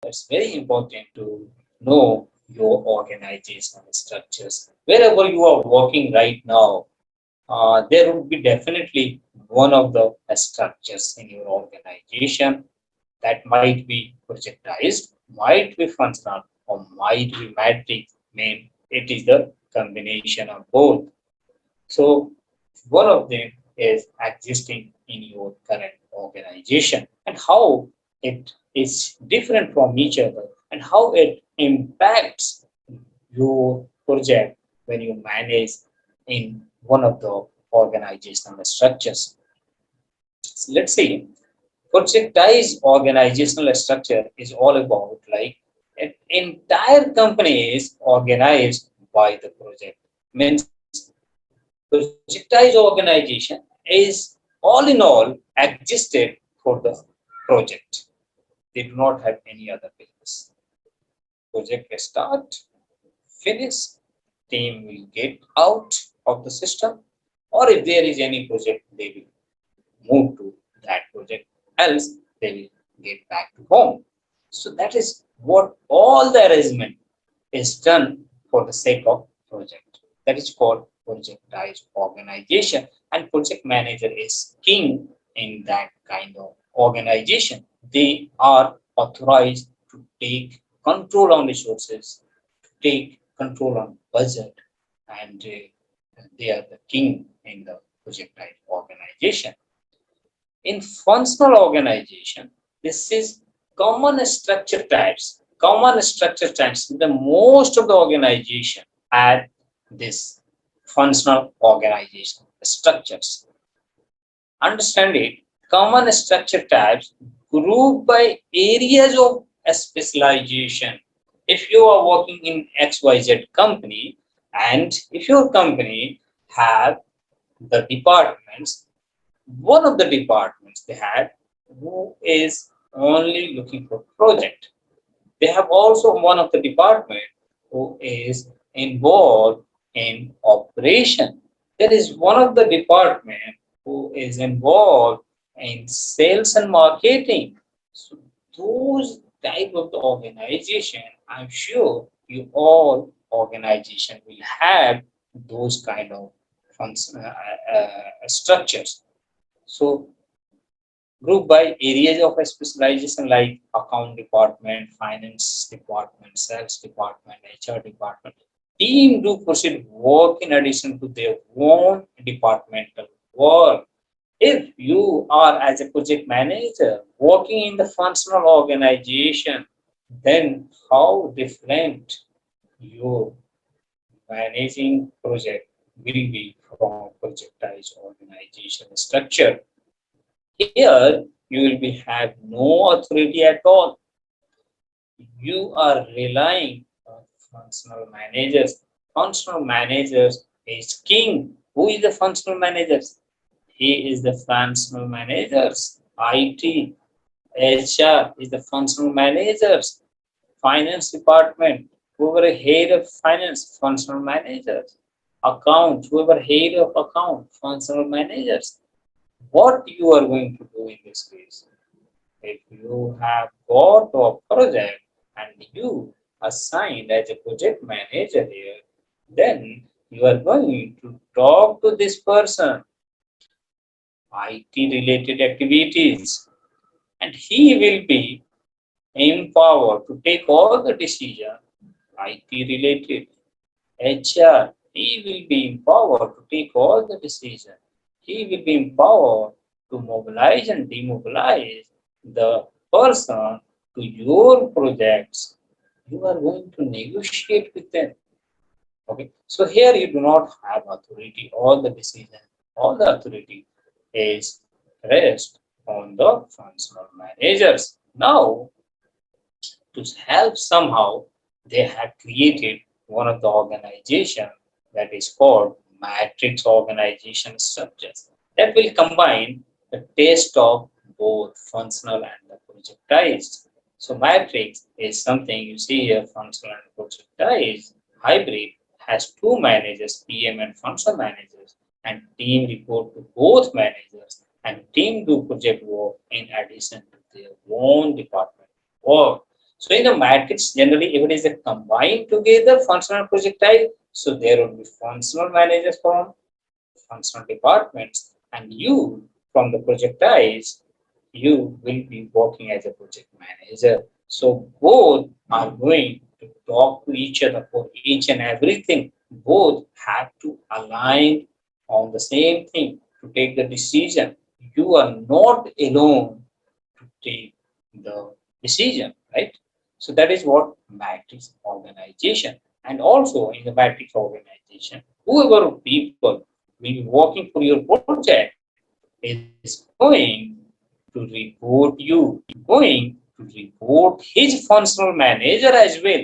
it's very important to know your organizational structures. Wherever you are working right now, there would be definitely one of the structures in your organization that might be projectized, might be functional, or might be matrix. Mean it is the combination of both. So one of them is existing in your current organization and how it is different from each other and how it impacts your project when you manage in one of the organizational structures. So let's see, projectized organizational structure is all about like an entire company is organized by the project. Means projectized organization is all in all existed for the project. They do not have any other business. Project start, finish, team will get out of the system, or if there is any project, they will move to that project, else they will get back to home. So that is what all the arrangement is done for the sake of project. That is called projectized organization, and project manager is king in that kind of organization. They are authorized to take control on resources, to take control on budget, and they are the king in the projectized organization. In functional organization, this is common structure types. Common structure types, the most of the organization had this functional organization structures. Understand it, common structure types group by areas of specialization. If you are working in XYZ company, and if your company have the departments, one of the departments they had who is only looking for project. They have also one of the department who is involved in operation. There is one of the department who is involved in sales and marketing. So those type of the organization, I'm sure you all organization will have those kind of structures. So group by areas of specialization like account department, finance department, sales department, HR department. Team do proceed work in addition to their own departmental work. If you are as a project manager working in the functional organization, then how different your managing project will be from projectized organization structure. Here, you will be have no authority at all. You are relying on functional managers. Functional managers is king. Who is the functional managers? He is the functional managers. IT, HR is the functional managers. Finance department, whoever head of finance, functional managers. Account, whoever head of account, functional managers. What you are going to do in this case? If you have got a project and you assigned as a project manager here, then you are going to talk to this person, IT related activities, and he will be empowered to take all the decision IT related. HR, he will be empowered to take all the decision. He will be empowered to mobilize and demobilize the person to your projects. You are going to negotiate with them. Okay, so here you do not have authority. All the decision, all the authority is rest on the functional managers. Now, to help somehow, they have created one of the organization that is called matrix organization structures that will combine the taste of both functional and the projectized. So matrix is something you see here, functional and projectized. Hybrid has two managers, PM and functional managers, and team report to both managers, and team do project work in addition to their own department work. So in the matrix, generally, if it is a combined together functional project type, so there will be functional managers from functional departments, and you from the projectize, you will be working as a project manager. So both are going to talk to each other for each and everything. Both have to align on the same thing to take the decision. You are not alone to take the decision, right? So that is what matrix organization. And also in the matrix organization, whoever people will be working for your project is going to report you, going to report his functional manager as well,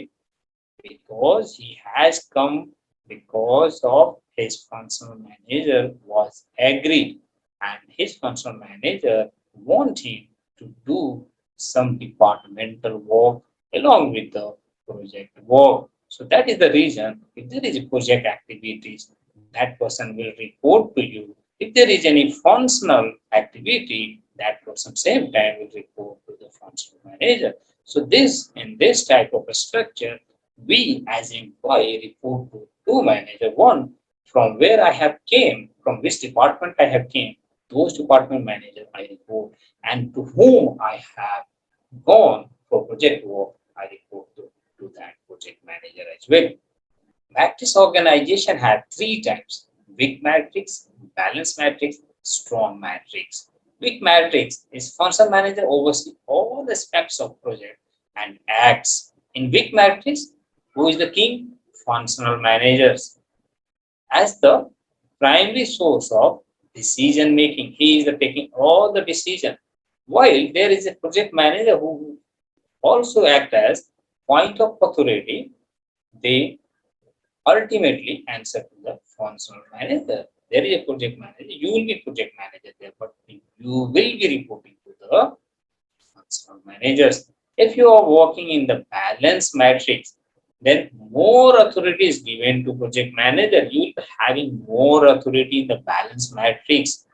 because he has come because of his functional manager was agreed, and his functional manager want him to do some departmental work along with the project work. So that is the reason if there is a project activities, that person will report to you. If there is any functional activity, that person same time will report to the functional manager. So this in this type of a structure, we as employee report to manager. One, from where I have came, from which department I have came, those department manager I report, and to whom I have gone for project work, I report to that project manager as well. Matrix organization have three types: weak matrix, balanced matrix, strong matrix. Weak matrix is function manager oversee all aspects of project and acts. In weak matrix, who is the king? Functional managers as the primary source of decision making. He is the taking all the decision. While there is a project manager who also act as point of authority, they ultimately answer to the functional manager. There is a project manager, you will be project manager there, but you will be reporting to the functional managers. If you are working in the balance matrix, then more authority is given to project manager. You will be having more authority in the balance matrix,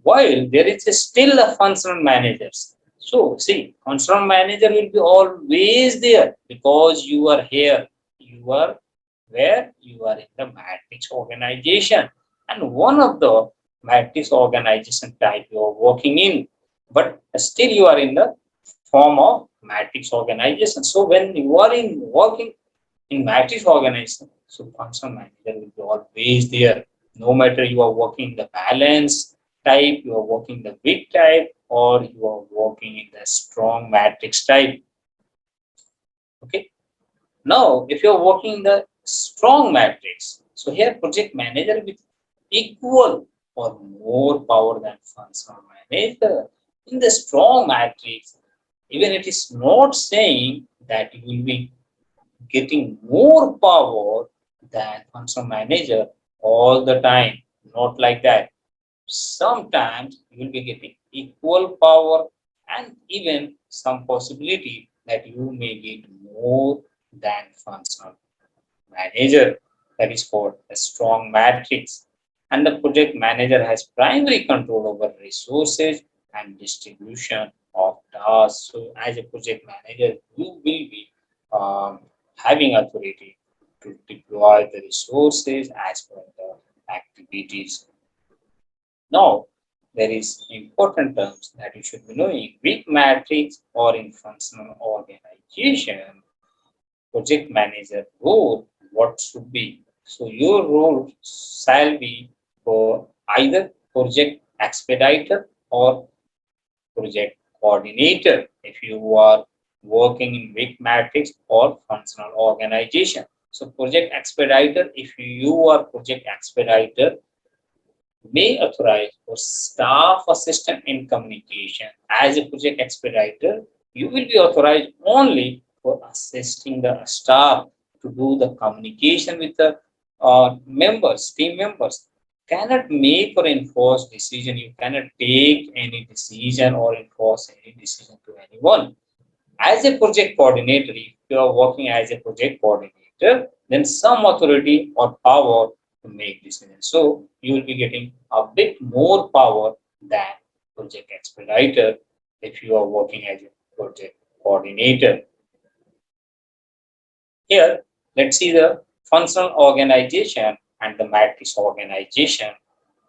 while there is still a functional managers. So see, functional manager will be always there because you are here. You are where you are in the matrix organization, and one of the matrix organization type you are working in, but still you are in the form of matrix organization. So when you are in working in matrix organization, so functional manager will be always there. No matter you are working the balance type, you are working the weak type, or you are working in the strong matrix type. Okay. Now, if you are working in the strong matrix, so here project manager with equal or more power than functional manager. In the strong matrix, even it is not saying that you will be getting more power than functional manager all the time. Not like that. Sometimes you will be getting equal power, and even some possibility that you may get more than functional manager. That is called a strong matrix. And the project manager has primary control over resources and distribution of tasks. So as a project manager, you will be um, having authority to deploy the resources as per the activities. Now, there is important terms that you should be knowing. Weak matrix or in functional organization, project manager role, what should be? So your role shall be for either project expediter or project coordinator if you are working in weak matrix or functional organization. So project expediter, if you are project expediter, may authorize for staff assistant in communication. As a project expediter, you will be authorized only for assisting the staff to do the communication with the members, team members. Cannot make or enforce decision. You cannot take any decision or enforce any decision to anyone. As a project coordinator, if you are working as a project coordinator, then some authority or power to make decisions. So you will be getting a bit more power than project expediter if you are working as a project coordinator. Here, let's see the functional organization and the matrix organization.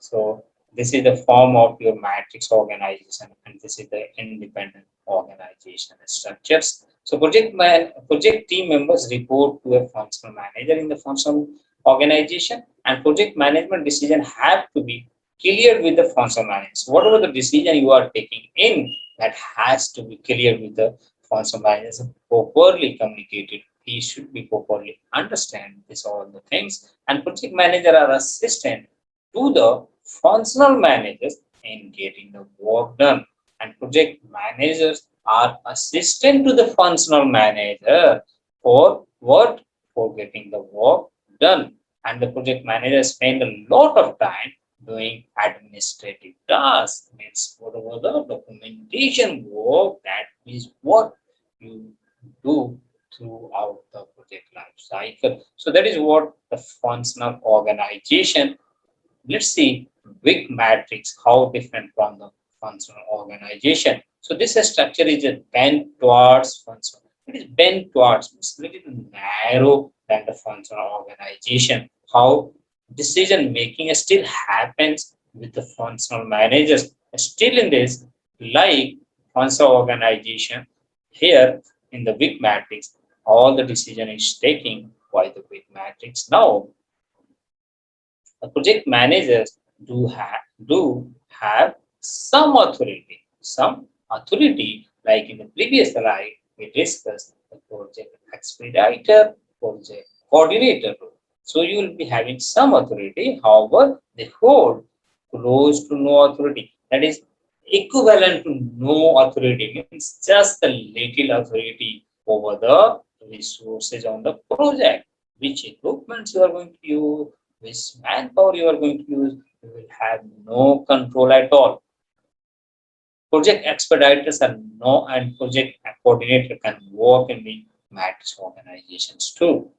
So this is the form of your matrix organization, and this is the independent organization structures. So project team members report to a functional manager in the functional organization, and project management decision have to be clear with the functional manager. So whatever the decision you are taking in, that has to be clear with the functional manager, properly communicated. He should be properly understand this all the things, and project manager are assistant to the functional managers in getting the work done, and project managers are assistant to the functional manager for what, for getting the work done, and the project manager spend a lot of time doing administrative tasks, means whatever the documentation work, that is what you do throughout the project life cycle. So that is what the functional organization. Let's see big matrix, how different from the functional organization. So this structure is bent towards functional. It is bent towards, means little narrow than the functional organization. How decision making still happens with the functional managers. Still in this, like functional organization, here in the big matrix, all the decision is taken by the big matrix. Now the project managers do have some authority, like in the previous slide we discussed the project expediter, project coordinator role. So you will be having some authority, however, they hold close to no authority. That is equivalent to no authority, means just a little authority over the resources on the project, which equipments you are going to use, which manpower you are going to use, you will have no control at all. Project expediters are no, and project coordinator can work in the matrix organizations too.